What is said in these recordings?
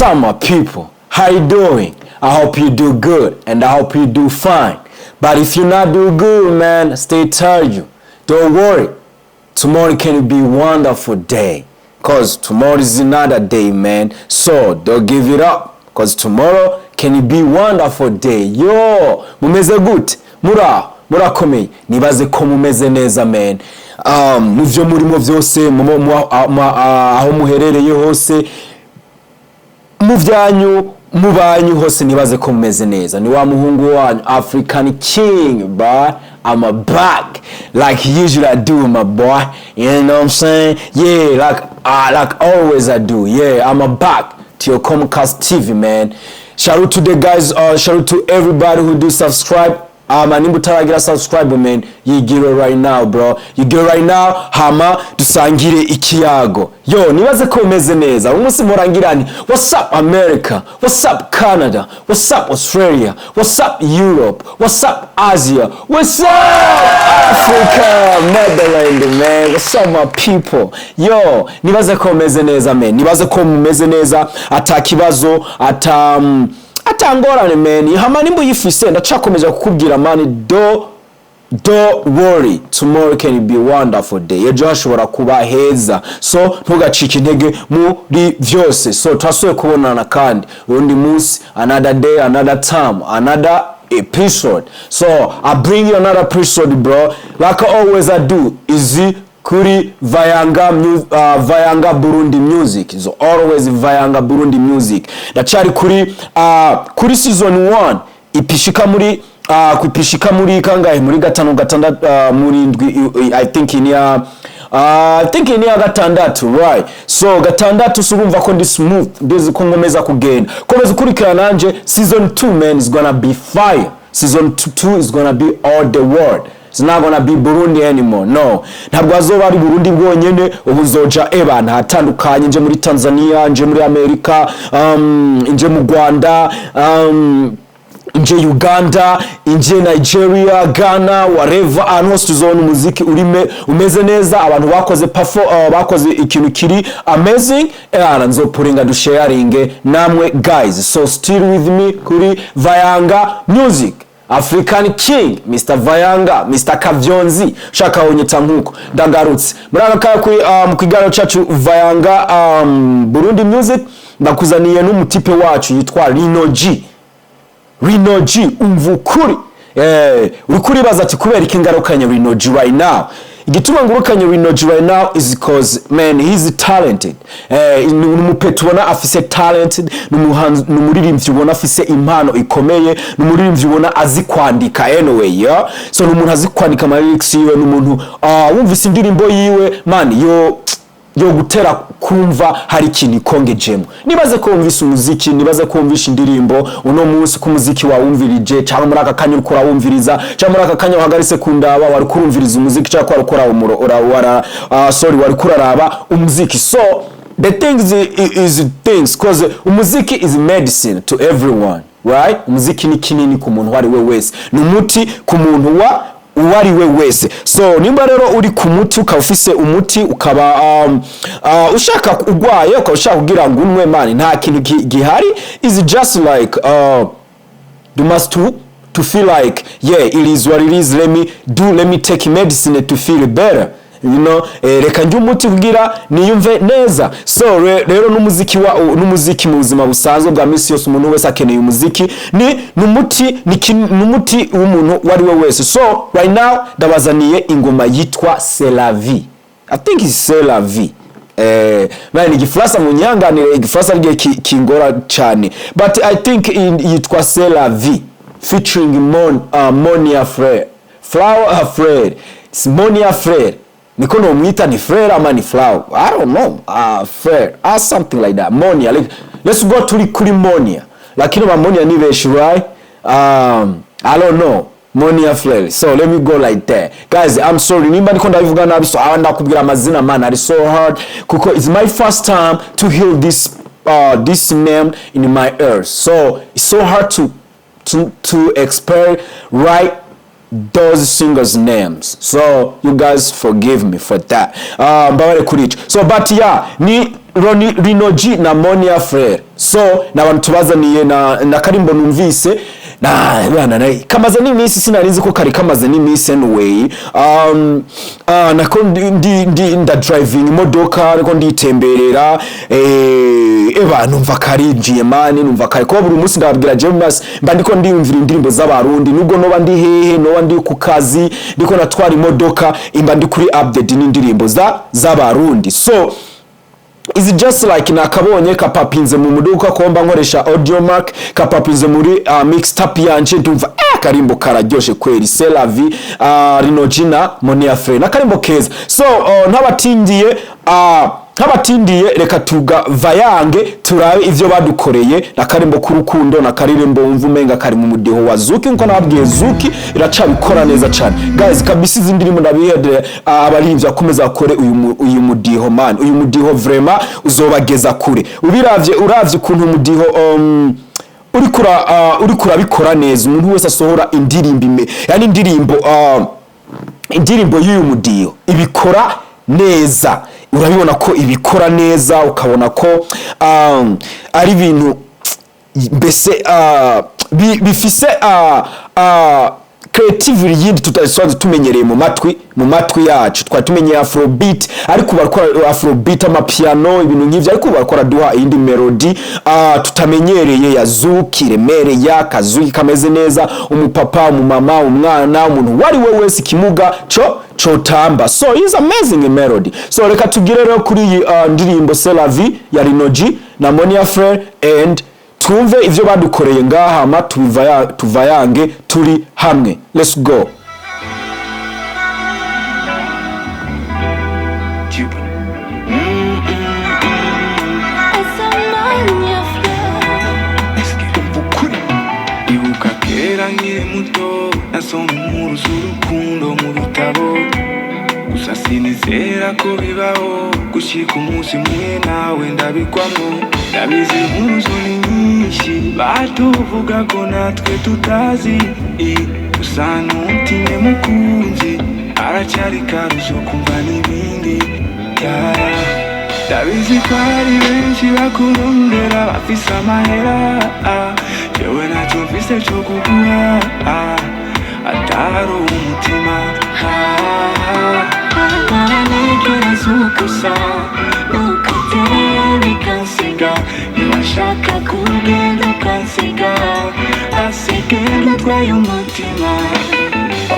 up, my people? How you doing? I hope you do good, and I hope you do fine. But if you not do good, man, stay tired. Don't worry. Tomorrow can be a wonderful day. Because tomorrow is another day, man. So don't give it up. Because tomorrow can be a wonderful day. Yo, mumeze good. Murakomeye. Nibaze ko mumeze neza, man. Muvyo murimo vyose, aho muherereye hose, muvyanyu mubanyu hose nibaze ko mumeze neza. Ni wa muhungu wanyu African King, boy. I'm back like usually I do, my boy. You know what I'm saying? Yeah, like always I do. Yeah, I'm back to your Comcast TV, man. Shout out to the guys, shout out to everybody who do subscribe. Nimba utaragira subscribe, man, you get it right now, bro. You get it right now. Hama dusangire ikiyago. Yo, nibaze ko umeze neza. Umunsi murangirani. What's up America? What's up Canada? What's up Australia? What's up Europe? What's up Asia? What's up Africa? Netherlands, man. What's up my people? Yo, nibaze ko umeze neza, man. Nibaze ko umeze neza, atakibazo, atangorane, man. Hama nimba yifise ndacakomeza kukubwira, man, don't worry, tomorrow can be a wonderful day. Ejo hashobora kuba heza, so ntugacike intege muri vyose. So twasuye kubonana kandi undi munsi, another day, another time, another episode. So I bring you another episode, bro, like always I do. Easy kuri Vayanga Burundi music. So always Vayanga Burundi music. Ndacari kuri season 1 ipishika muri kangahe muri gatandatu muri ndwi, I think in ya gatandatu, right? So gatandatu surumva ko ndi smooth, ndezi ko ngomeza kugenda komeza kurikirana nanje. Season 2, man, is gonna be fire. Season 2 is gonna be all the world. It's not gonna be Burundi anymore. No. Ntabwo azoba ari Burundi bwonyene, ubuzoja ebana hatandukanye, nje muri Tanzania, nje muri Amerika, nje mu Rwanda, nje Uganda, nje Nigeria, Ghana, whatever. Ahantu hose tuzobona umuziki umeze neza, abantu bakoze ikintu kiri amazing, nzopuringa dusharinge namwe guys. So still with me kuri Vayanga music. African King, Mr. Vayanga, Mr. Kavyonzi, shaka unyita nkuko ndagarutse muraka mu kigaro cyacu Vayanga Burundi music. Ndakuzaniye n'umutipe wacu yitwa Lino G umvukuri. Ukuri baza ati kubera ikingarukanye Lino G right now. Igituma ngurukanye Lino G right now is because, man, he's talented. Numupetu ubona afise talented, numuririmbyi ubona afise impano ikomeye, numuririmbyi ubona azi kwandika anyway, yeah. So numuntu azi kwandika ama lyrics yiwe, numuntu wumvise indirimbo yiwe, man, yo gutera kumva hari ikintu ikongejemo. Nibaze ko wumvise umuziki, nibaze ko wumvise indirimbo uno munsi ku muziki wawumvirije, cyangwa muri aka kanya ukora wumviriza, cyangwa muri aka kanya uhagaritse kundaba wari kurumviriza umuziki, cyangwa kwari ukora wari kuraraba umuziki. So the things is things, cause umuziki is medicine to everyone, right? Umuziki ni kinini ku muntu wari we wese, numuti ku muntu uwari we wese. So nimba rero uri ku muti, ukafise umuti, ukaba ushaka ugwaye, ukashaka kugira ngo unwe, man, nta kintu gihari. Is just like you must to feel like, yeah, it is what it is, let me take medicine to feel better, you know. Reka njye umuti kugira niyumve neza. So rero n'umuziki mu buzima busanzwe bwa misi yose umuntu wese akeneye umuziki, n'umuti w'umuntu wari we wese. So right now ndabazaniye ingoma yitwa Selavi. I think it's Selavi. Man, igifrasa munyanganire, igifrasa rye kingora cyane, but I think yitwa Selavi featuring Monia Fleur. It's Monia Fleur. Niko no mwita ni Fleur ama ni Flower, I don't know. Fleur or something like that. Monia, let's go to kuri Monia. Lakini Monia ni beshi, right? I don't know. Monia Fleur. So let me go like that. Guys, I'm sorry. Nimba niko ndabivuga nabi, so awanda kubwira amazina, man. It's so hard kuko it's my first time to hear this name in my ears. So it's so hard to explain right those singers' names. So you guys forgive me for that. So but yeah, Lino na Monia Fleur. So nabantu tubazaniye na karimbo numvise na kamaze n'imisi sinarinzi ko kari kamaze n'imisi anyway. Nako nda driving imodoka ariko nditemberera numva karinjiye mani numva kari ko buri munsi ndababwira James mba ndiko ndiyumvira indirimbo z'abarundi nubwo noba ndi hehe noba ndi ku kazi ndiko natwara imodoka imba ndi kuri update n'indirimbo z'abarundi. So is it just like nakabonye kapapinze mu muduka komba nkoresha audio mark kapapinze muri mixtape yanje ndumva karimbo kararyoshe kweri Selavi Lino na Monia Fleur na karimbo keza. So ntabatindiye reka tuga Vayange turabe ivyo badukoreye na karimbo k'urukundo na karirimbo wumva umenga kari mu mudiho wa Zuki nko nababwiye Zuki iracabikora neza cyane guys kabisa izi ndirimbo ndabihede abarivya akomeza akore uyu mudiho man uyu mudiho vraiment uzobageza kure uravye kuntu umudiho uri kurabikora neza umuntu wese asohora indirimbo yani indirimbo y'uyu mudiho ibikora neza urabibona ko ibikora neza ukabona ko ari ibintu mbese bifise creativity yindi tutasanzwe tumenyereye mu matwi yacu twatumenyeye afrobeat ariko barakora afrobeat amapiano ibintu nk'ivyo ariko barakora duha indi melody tutamenyereye ya Zuki remere ya Kazuki kameze neza umupapa umumama umwana umuntu wari we wese kimuga chotamba. So is amazing melody. So reka tugire rero kuri ndirimbo Selavi ya Lino na Monia Fleur and twumve ivyo badukoreye ngaha ama tuvayange turi hamwe. Let's go. Ibuka kera nkiri muto nasoma inkuru z'urukundo mu bitabo gusa sinizera ko bibaho gushika umunsi mwe nawe ndabikwamo ndabizi inkuru zo nyinshi batuvuga ko natwe tutazi gusa ntutine mukunzi aracyari karusho kumva n'ibindi ndabizi ko ari benshi bakurondera bafise amahera jewe ntacyo mfise cyo kuguha atari umutima nigera zukusa ukuteye bikansiga niwashaka kugenda ukansiga asigenda utwaye umutima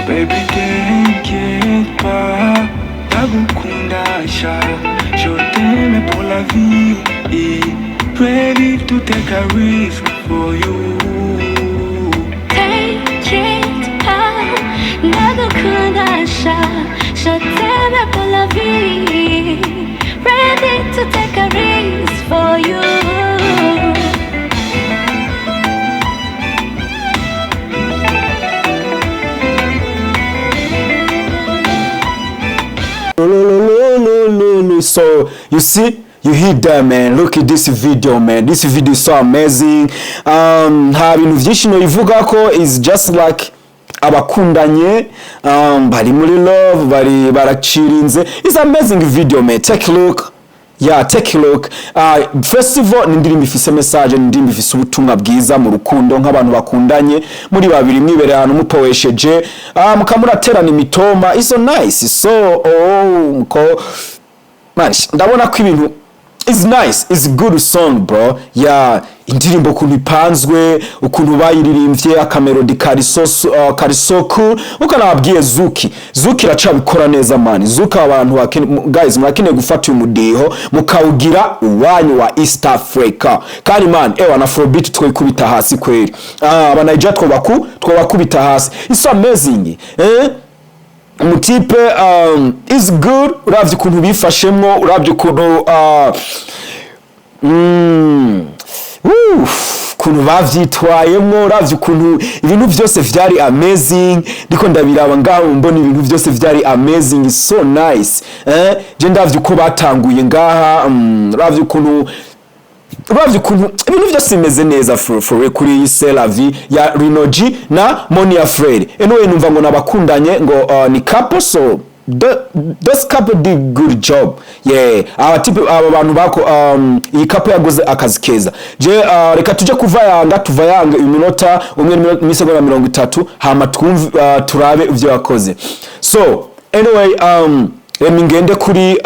baby t'inquiète pas ndagukunda sha je t'aime pour la vie ready to take a risk for you. Take it out, ndagukunda sha je t'aime pour la vie ready to take a risk for you. So you see, you hear that man, look at this video man, this video is so amazing. Ha bintu vyinshi no ivuga ko is just like abakundanye bari muri love bari baracirinze. It's amazing video man, take a look. Yeah, take a look. First of all, nindirimbo ifise message, nindirimbo ifise ubutumwa bwiza mu rukundo nk'abantu bakundanye muri babiri mwibere ahantu mupowesheje mukamuraterana imitoma. It's so nice. So man, ndabona ko ibintu is nice, is a good song bro. Yeah, indirimbo kuntu ipanzwe ukuntu bayiririmbye akamelody karisoku ukanababwiye Zuki racabikora neza man. Zuki abantu guys murakeneye gufata uyu mudiho mukawugira uwanyu wa East Africa kandi man na afrobeat twikubita hasi kweri abanaija twabakubita hasi. It's so amazing umutipe is good uravye kuntu bifashemwo uravye kuntu kuntu bavyitwayemwo uravye kuntu ibintu byose vyari amazing ndiko ndabiraba ngaho mbona ibintu byose vyari amazing. So nice je ndavye uko batanguye ngaha uravye kuntu ibintu byose bimeze neza for kuri Selavi ya Lino na Monia Fleur. Anyway numva ngo nabakundanye ngo ni couple. So those couple did good job. Yeah, aba bantu bako iyi couple yaguze akazi keza. Je reka tuje Vayanga iminota umwe n'isegonda 30 hama turabe ivyo yakoze. So anyway, ngende kuri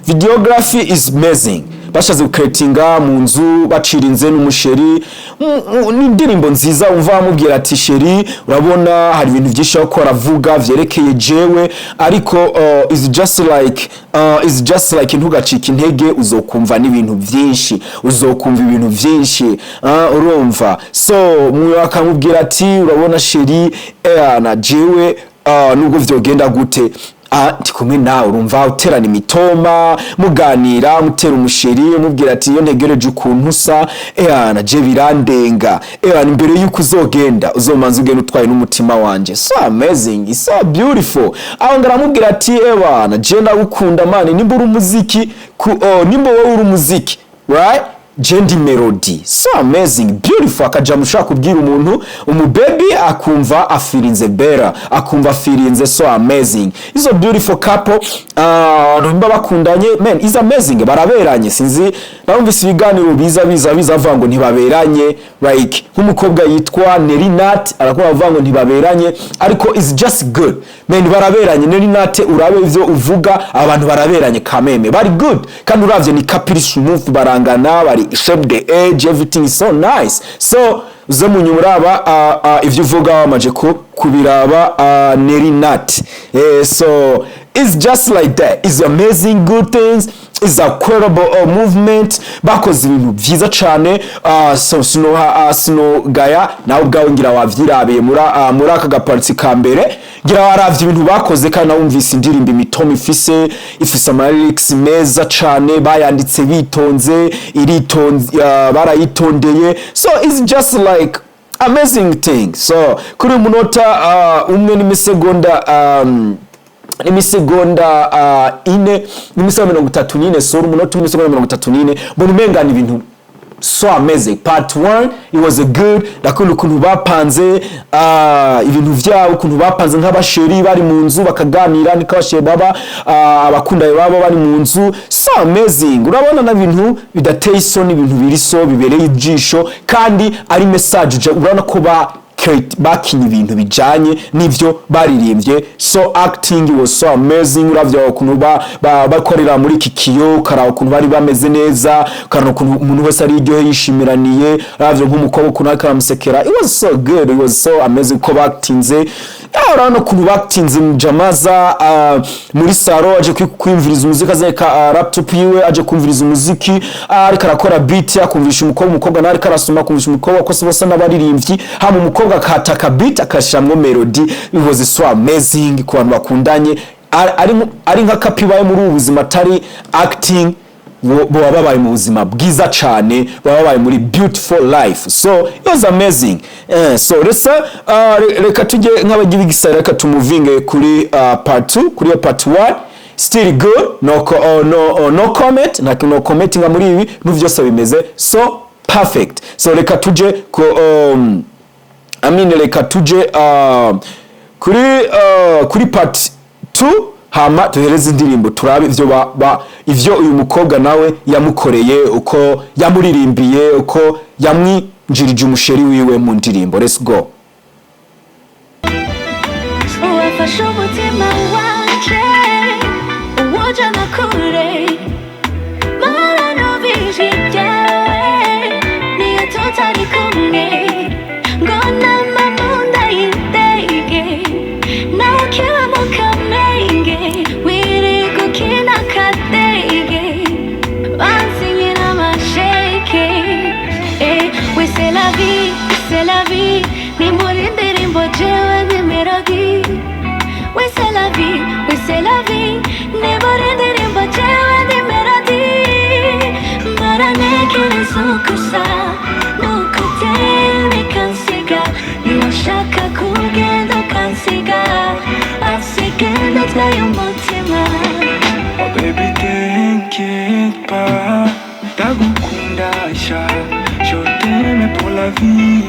videography is amazing. Bashaze gucreatinga mu nzu bacirinze n'umusheri n'indirimbo nziza umva mubwira ati sheri urabona hari ibintu byinshi aho avuga vyerekeye jewe ariko is just like ntugacika intege uzokumva n'ibintu byinshi urumva so muyo akamubwira ati urabona sheri na jewe nubwo vyogenda gute ndikumwe nawe urumva uterana imitoma muganira mutera umusheri mubwira ati iyo ntegereje ukuntu usa na je birandenga imbere yuko uzogenda uzomanza ugenda utwaye n'umutima wanje. So amazing, it's so beautiful. Aho ngaramubwira ati na je ndagukunda mani nimba uri umuziki nimba wowe uri umuziki right Jendi melody. So amazing, beautiful. Akajamu ushaka kubwira umuntu umubaby akumva afirinze better, akumva afirinze. So amazing. Izo beautiful couple rumba bakundanye man is amazing. Baraberanye sinzi narumvise ibiganiro biza avuga ngo ntibaberanye like nk'umukobwa yitwa Nerinat arakora avuga ngo ntibaberanye ariko is just good man. Baraberanye Nerinat urabe ivyo uvuga abantu baraberanye kameme bari good kandi uravye ni couple smooth barangana bari shape the edge, everything is so nice. So uze munyuraba ivyo uvuga wamaje kubiraba Nerinat. So it's just like that. It's amazing, good things. It's a credible movement. Bakoze ibintu byiza cyane. So sino gaya nawe ubwawe ngira wavyirabe muri aka gaparti ka mbere ngira waravye ibintu bakoze kandi nawumvise indirimbo imitomo ifise lyrics meza cyane bayanditse bitonze barayitondeye. So it's just like amazing thing. So kuri munota umwe n'imisegonda imisegonda 4 n'imisegonda 34 so umunota n'imisegonda 34 mbona umengana ibintu so amazing. Part 1 it was a good nakunda ukuntu bapanze ibintu vyabo ukuntu bapanze nk'abasheri bari mu nzu bakaganira nikabasheri baba abakunda babo bari mu nzu. So amazing, urabona na ibintu bidateye isoni ibintu biri so bibereye ijisho kandi ari message urabona ko bakinye ibintu bijanye nivyo baririmbye. So acting was so amazing. Uravye ukuntu bakorera muri kikiyo karaho ukuntu bari bameze neza karano ukuntu umuntu wese ari iryo yishimiraniye uravye nk'umukobwa ukuntu akaramusekera. It was so good, it was so amazing ko bactinze. Urabona ukuntu bactinze mujamaza muri saro aje kwimviriza umuziki azeka laptop yiwe aje kumviriza umuziki ariko arakora beat akumvisha umukobwa nari karasoma kumvisha umukobwa ko bose n'abaririmbyi hama umukobwa akataka beat akashamwe melody. It was so amazing ku bantu bakundanye ari nka kapibaye muri ubuzima tari acting bo babaye mu buzima bwiza cyane babaye muri beautiful life. So it was amazing. So reka tujye nk'abagiye bigisara reka tumuvinge kuri part 2 kuri part 1 still good no comment no commenting muri ibi n'vyose bimeze so perfect. So reka tuje ko reka tuje kuri part 2 hama tuhereze indirimbo turabe ivyo uyu mukobwa nawe yamukoreye uko yamuririmbiye uko yamwinjirije umusheri wiwe mu ndirimbo. Let's go. Selavi, ni muri ndirimbo jewe ni melody. We Selavi, ni muri ndirimbo jewe ni melody. Maranekere sukusa, nukutemi kansiga. Niwashaka kugenda kansiga, asigenda twayo mutima. Oh baby t'inquiète pas, ndagukunda sha. Je t'aime pour la vie,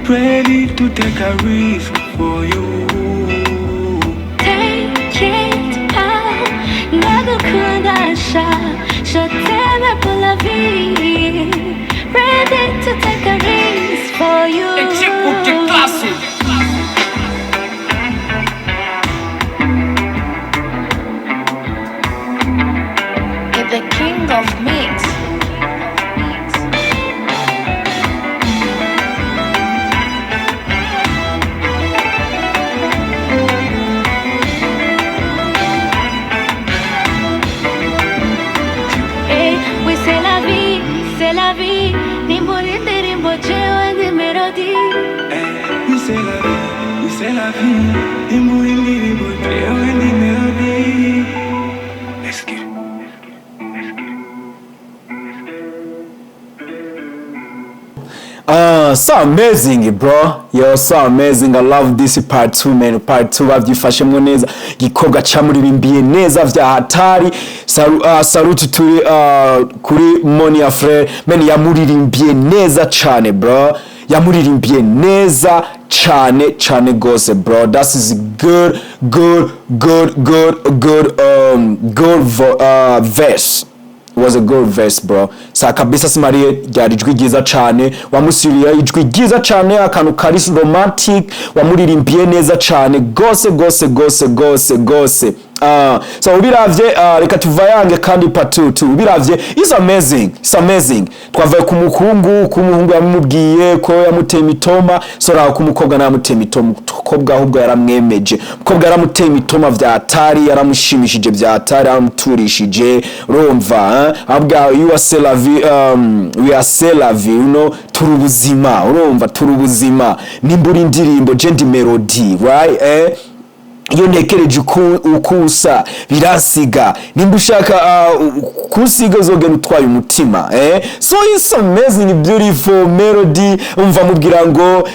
ready to take a risk. for you. Take it out, 나그군다 je t'aime pour la vie. Ready to take a risk for you. Écoute classique. The king of mix. Hey, we c'est la vie. Ndirimbo, jewe ni melody. Oui, c'est la vie, oui, c'est la vie. Ndirimbo, jewe ni melody. Let's get it. So amazing, bro. Yo, so amazing. I love this part 2, man. Part 2 bavyifashemwo neza. Gikobwa camuririmbiye neza vya hatari. Salute turi kuri Monia Fleur. Man, yamuririmbiye neza cane, bro. Yamuririmbiye neza cane gose, bro. That is good verse. Was a good verse, bro. Sa kabisa simariye ryari ijwi ryiza cane, wamusiriye ijwi ryiza cane, akantu karisi romantic, wamuririmbiye neza cane gose. So ubiravye reka tuvayange kandi patutu ubiravye is amazing. Twavuye ku muhungu yamubwiye ko yamuteye imitoma, so raho ku mukobwa namuteye imitoma, umukobwa ahubwo yaramwemeje, umukobwa yaramuteye imitoma vya hatari, yaramushimishije vya hatari, yaramuturishije, urumva abwa you are Selavi, we are Selavi, you know, turubuzima, urumva turubuzima, nimbura indirimbo jendi melody, right? Iyo ntekereje ukusa biransiga, nimba ushaka kusiga uzogenda utwaye umutima, so it's amazing, beautiful melody. Umva mubwira ngo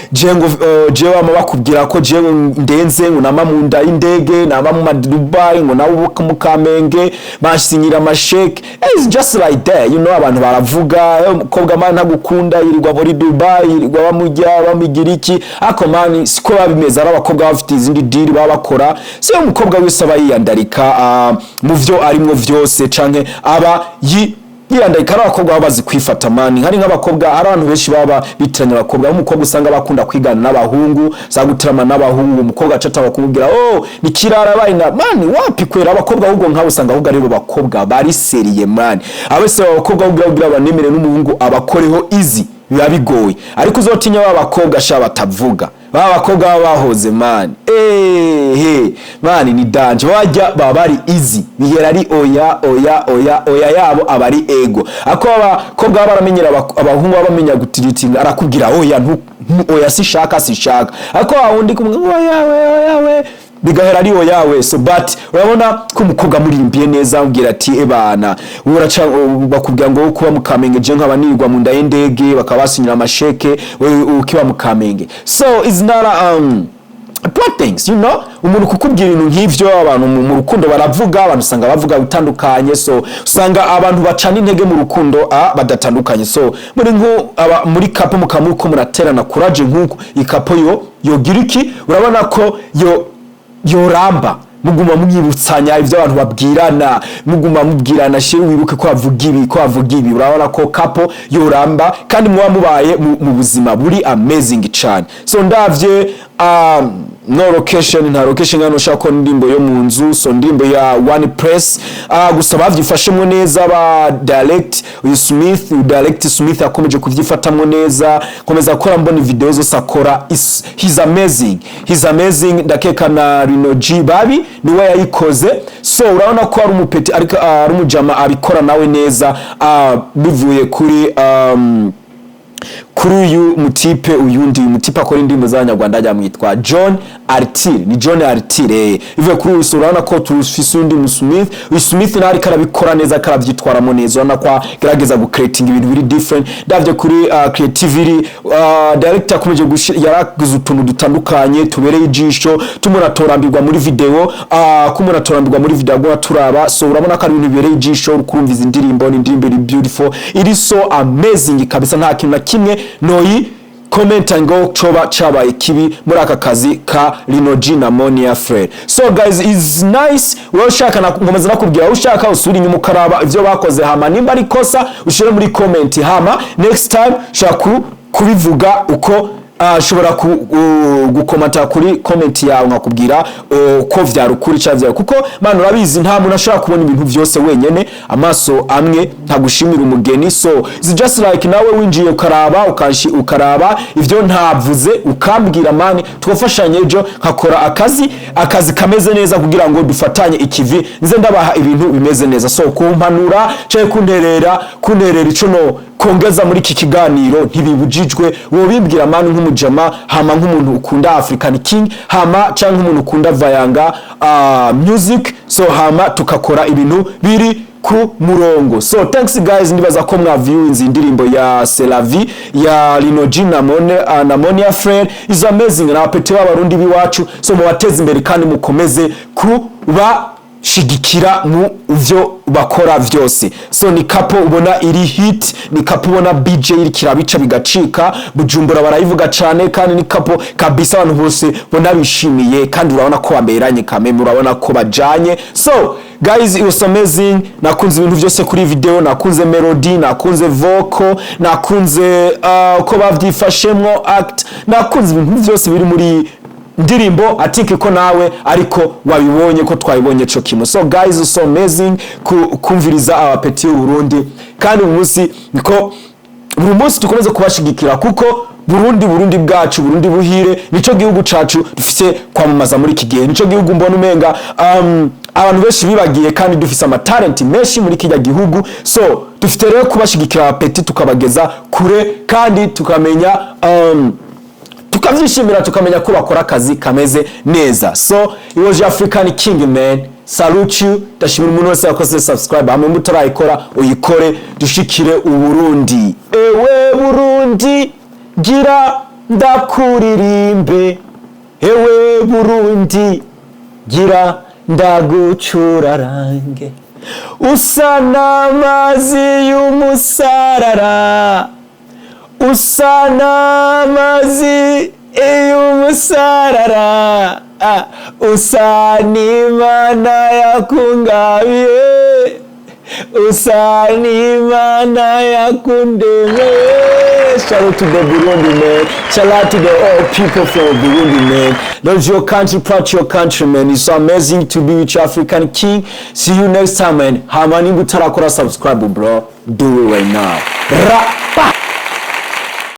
jewe amabakubwira ko jewe ndenze ngo nama mu nda y'indege, nama mu Dubai, ngo nawe mu Kamenge bashyinyira amasheke. It's just like that, you know. Abantu baravuga umukobwa man ntagukunda, yirirwa muri Dubai, yirirwa bamugira iki, ako man siko babimeze. Ari abakobwa bafite izindi deal babakora. So umukobwa wese aba yiyandarika mu vyo arimwo vyose, canke aba yiyandarika. Abakobwa bazi kwifata mani, hari nk'abakobwa, hari abantu benshi baba bitiranya abakobwa. Umukobwa usanga bakunda kwigana n'abahungu, zagutirama n'abahungu, umukobwa acata bakubwira ni kirara bayina mani, wapi kwera. Abakobwa ahubwo nk'abo usanga ahubwo ari bo bakobwa bari seriye mani. Abese abakobwa ubwira banemere n'umuhungu abakoreho easy biba bigoye, ariko uzotinya babakobwa sha batavuga, babakobwa bahoze mani, mani ni danje, wajya baba bari easy, bihera ari oya yabo abari ego. Ako abakobwa baramenyera abahungu bamenya gutiritinga, arakubwira oya sishaka, ako awundi kumwe oya bigahera ari oyawe. So but urabona ko umukobwa muririmbiye neza, ambwira ati ebana uraca bakubwira ngo kuba mu Kamenge je nk'abanirwa mu nda y'indege, bakabasinyira amasheke ukiba mu Kamenge. So it's not bad things, you know. Umuntu kukubwira ibintu nk'ivyo, abantu mu rukundo baravuga, abantu usanga bavuga bitandukanye. So usanga abantu bacana intege mu rukundo badatandukanye. So muri kapo mukamuko muraterana courage nk'uko ikapo yogira iki, urabona ko yoramba, muguma mwibutsanya ivyo abantu babwirana, muguma mubwirana shiri wibuke ko avuga ibi, urabona ko kapo yoramba kandi muba mubaye mu buzima buri amazing cyane. So ndavye no location, nta location ngano shako ndimbo yo mu nzu. So ndimbo ya one press, gusa bavyifashemo neza, ba direct Smith akomeje kuvyifatamwo nneza, komeza gukora mbona video zose akora. He's amazing. Ndakeka na Lino babi niwe yayikoze. So urabona ko ari umupeti, ariko ari umujama abikora nawe neza, bivuye kuri uyu mutipe, uyundi mutipe akora indimbo z'abanyarwanda yamwitwa John Artile. Ivuye kuri uyu, urabona ko turufise undi Smith nari karabikora neza, karabyitwaramo neza, urabona ko gerageza gucreating ibintu biri different. Davye kuri creativity, director akomeje yaragize utuntu dutandukanye tubereye ijisho, tumunatorambirwa muri video, gwa turaba. So urabona ko ari ibintu bibereye ijisho, ukurumviza indirimbo, ni indirimbo iri beautiful, iri so amazing kabisa, nta kintu na kimwe comment ngo coba cabaye kibi muri aka kazi ka Lino na Monia Fleur. So guys, is nice. Wewe ushaka ngomeza nakubwira ushaka usuri nyuma ukaraba ivyo bakoze hama nimba ari kosa ushire muri comment hama next time shaku kubivuga uko shobora gukomata kuri comment yawe nkakubwira ko vyarukuri cyavyo kuko manu urabizi nta muntu ashaka kubona ibintu vyose wenyene amaso amwe ntagushimira umugeni. So it's just like nawe winjiye ukaraba ivyo ntavuze ukambwira mani twofashanye ejo nkakora akazi kameze neza kugira ngo dufatanye ikivi nze ndabaha ibintu bimeze neza. So kumpanura cyaye kunterera ico no kongeza muri iki kiganiro ntibibujijwe wobibwira manu nk'umujama hama nk'umuntu ukunda African King hama cyangwa nk'umuntu ukunda Vayanga music. So hama tukakora ibintu biri ku murongo. So thanks guys, ndibaza ko mwaviewinze indirimbo ya Selavi ya Lino na Monia Fleur is amazing na apete w'abarundi biwacu. So mubateze imbere kandi mukomeze kuba shigikira mu vyo bakora vyose. So ni kapo ubona iri hit, ni kapo ubona BJ iri kirabica bigacika, Bujumbura barayivuga cyane kandi ni kapo kabisa abantu bose bona bishimiye kandi urabona ko bameranye kameme, urabona ko bajanye. So guys, it was amazing. Nakunze ibintu vyose kuri video, nakunze melody, nakunze vocal, nakunze ko bavyifashemwo act, nakunze ibintu vyose biri muri Ndirimbo. Atiki ko nawe ariko wabibonye ko twabibonye cyo kimwe. So guys, it's so amazing kumviriza abapeti Burundi kandi umunsi niko buri munsi dukomeze kubashigikira kuko Burundi bwacu, Burundi buhire, nico gihugu cacu dufite kwamamaza muri iki gihe, nico gihugu mbona umenga abantu benshi bibagiye kandi dufise ama talent menshi muri kijya gihugu. So dufite rero kubashigikira abapeti tukabageza kure kandi tukamenya tukavyishimira tukamenya ko bakora akazi kameze neza. So it was your African King man. Salute you. Ndashimira umuntu wese yakoze subscribe hamwe mutarayikora uyikore dushikire uburundi. Ewe Burundi gira ndakuririmbe, ewe Burundi gira ndagucurarange, usana amazi y'umusarara, usana mazi y'umusarara, usanimana yakungabiye, usanimana yakundeme. Shout out to the Burundi man, shout out to the all people from Burundi man. Love your country, proud your country man. It's so amazing to be with your African King. See you next time man. Hamani butarakora subscribe bro, do it right now. Rapa.